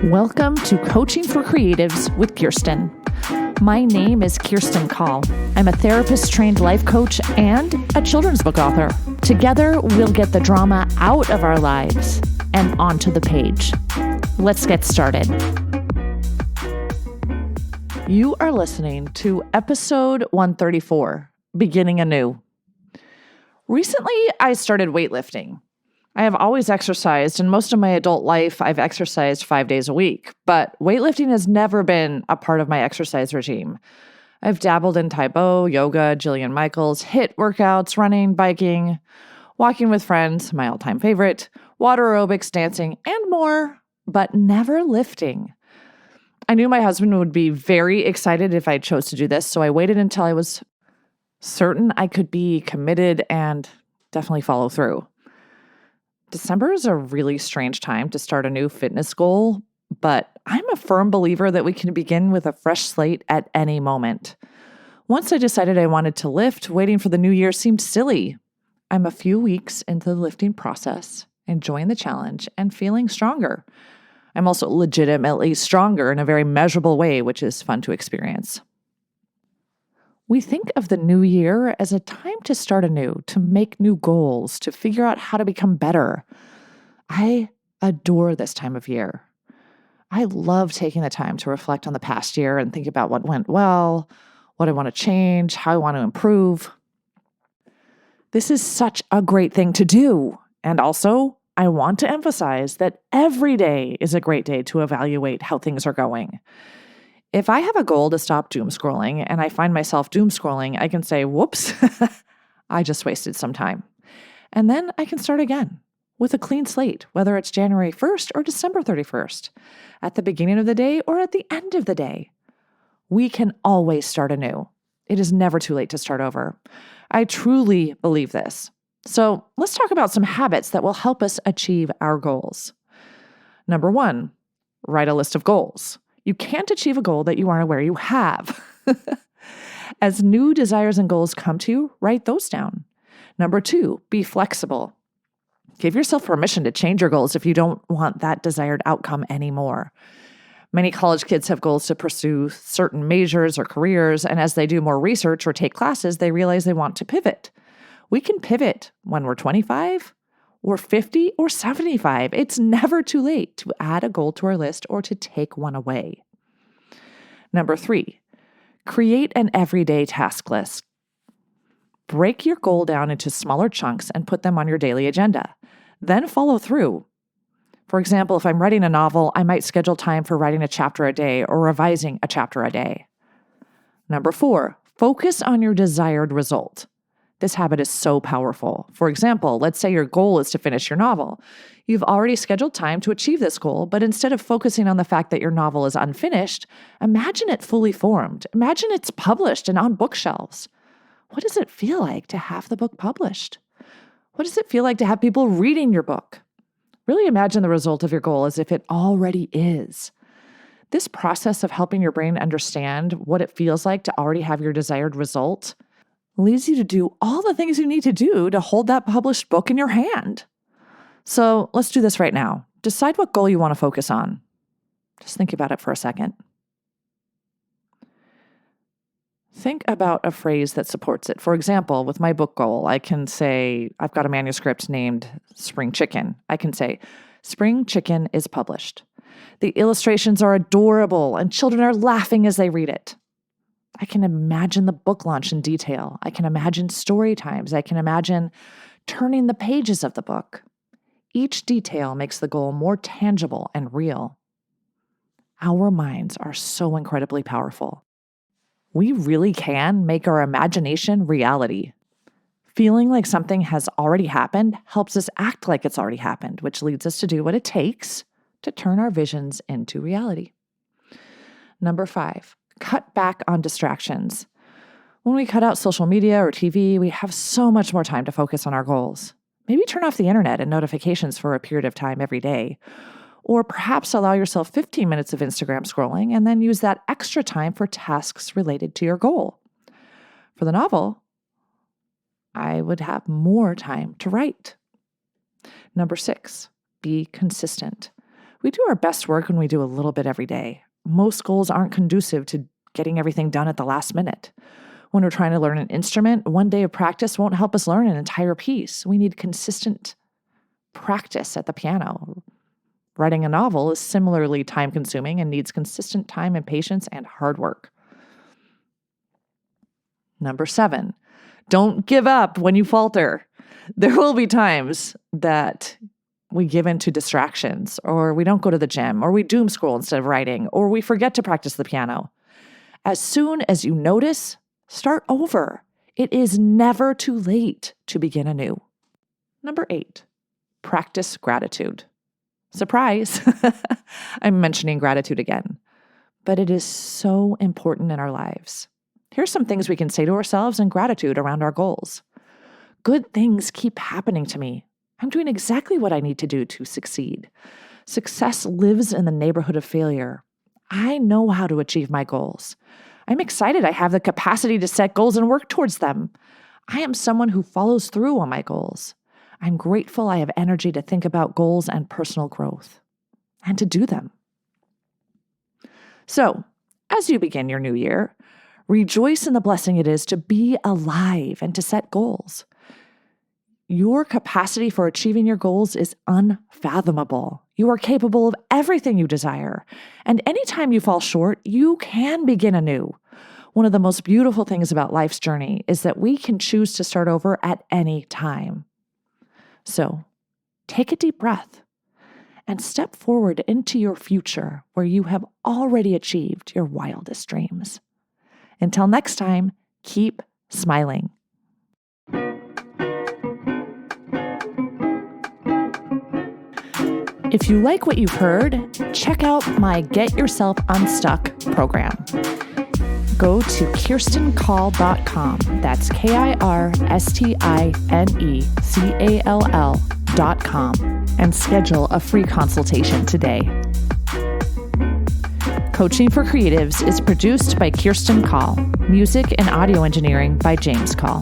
Welcome to Coaching for Creatives with Kirsten. My name is Kirsten Call. I'm a therapist-trained life coach and a children's book author. Together, we'll get the drama out of our lives and onto the page. Let's get started. You are listening to episode 134, Beginning Anew. Recently, I started weightlifting. I have always exercised, and most of my adult life, I've exercised 5 days a week, but weightlifting has never been a part of my exercise regime. I've dabbled in Taekwondo, yoga, Jillian Michaels, HIIT workouts, running, biking, walking with friends, my all-time favorite, water aerobics, dancing, and more, but never lifting. I knew my husband would be very excited if I chose to do this, so I waited until I was certain I could be committed and definitely follow through. December is a really strange time to start a new fitness goal, but I'm a firm believer that we can begin with a fresh slate at any moment. Once I decided I wanted to lift, waiting for the new year seemed silly. I'm a few weeks into the lifting process, enjoying the challenge and feeling stronger. I'm also legitimately stronger in a very measurable way, which is fun to experience. We think of the new year as a time to start anew, to make new goals, to figure out how to become better. I adore this time of year. I love taking the time to reflect on the past year and think about what went well, what I want to change, how I want to improve. This is such a great thing to do. And also, I want to emphasize that every day is a great day to evaluate how things are going. If I have a goal to stop doom scrolling and I find myself doom scrolling, I can say, whoops, I just wasted some time. And then I can start again with a clean slate, whether it's January 1st or December 31st, at the beginning of the day or at the end of the day. We can always start anew. It is never too late to start over. I truly believe this. So let's talk about some habits that will help us achieve our goals. Number 1, write a list of goals. You can't achieve a goal that you aren't aware you have. As new desires and goals come to you, write those down. Number 2, be flexible. Give yourself permission to change your goals if you don't want that desired outcome anymore. Many college kids have goals to pursue certain majors or careers, and as they do more research or take classes, they realize they want to pivot. We can pivot when we're 25, or 50, or 75. It's never too late to add a goal to our list or to take one away. Number 3, create an everyday task list. Break your goal down into smaller chunks and put them on your daily agenda. Then follow through. For example, if I'm writing a novel, I might schedule time for writing a chapter a day or revising a chapter a day. Number 4, focus on your desired result. This habit is so powerful. For example, let's say your goal is to finish your novel. You've already scheduled time to achieve this goal, but instead of focusing on the fact that your novel is unfinished, imagine it fully formed. Imagine it's published and on bookshelves. What does it feel like to have the book published? What does it feel like to have people reading your book? Really imagine the result of your goal as if it already is. This process of helping your brain understand what it feels like to already have your desired result leads you to do all the things you need to do to hold that published book in your hand. So let's do this right now. Decide what goal you want to focus on. Just think about it for a second. Think about a phrase that supports it. For example, with my book goal, I can say, I've got a manuscript named Spring Chicken. I can say, Spring Chicken is published. The illustrations are adorable and children are laughing as they read it. I can imagine the book launch in detail. I can imagine story times. I can imagine turning the pages of the book. Each detail makes the goal more tangible and real. Our minds are so incredibly powerful. We really can make our imagination reality. Feeling like something has already happened helps us act like it's already happened, which leads us to do what it takes to turn our visions into reality. Number 5, cut back on distractions. When we cut out social media or TV, we have so much more time to focus on our goals. Maybe turn off the internet and notifications for a period of time every day. Or perhaps allow yourself 15 minutes of Instagram scrolling and then use that extra time for tasks related to your goal. For the novel, I would have more time to write. Number 6, be consistent. We do our best work when we do a little bit every day. Most goals aren't conducive to getting everything done at the last minute. When we're trying to learn an instrument, one day of practice won't help us learn an entire piece. We need consistent practice at the piano. Writing a novel is similarly time-consuming and needs consistent time and patience and hard work. Number 7, don't give up when you falter. There will be times that we give in to distractions, or we don't go to the gym, or we doom scroll instead of writing, or we forget to practice the piano. As soon as you notice, start over. It is never too late to begin anew. Number 8, practice gratitude. Surprise! I'm mentioning gratitude again, but it is so important in our lives. Here's some things we can say to ourselves in gratitude around our goals. Good things keep happening to me. I'm doing exactly what I need to do to succeed. Success lives in the neighborhood of failure. I know how to achieve my goals. I'm excited I have the capacity to set goals and work towards them. I am someone who follows through on my goals. I'm grateful I have energy to think about goals and personal growth and to do them. So, as you begin your new year, rejoice in the blessing it is to be alive and to set goals. Your capacity for achieving your goals is unfathomable. You are capable of everything you desire. And anytime you fall short, you can begin anew. One of the most beautiful things about life's journey is that we can choose to start over at any time. So, take a deep breath and step forward into your future where you have already achieved your wildest dreams. Until next time, keep smiling. If you like what you've heard, check out my Get Yourself Unstuck program. Go to KirstenCall.com. That's KirstenCall.com and schedule a free consultation today. Coaching for Creatives is produced by Kirsten Call. Music and audio engineering by James Call.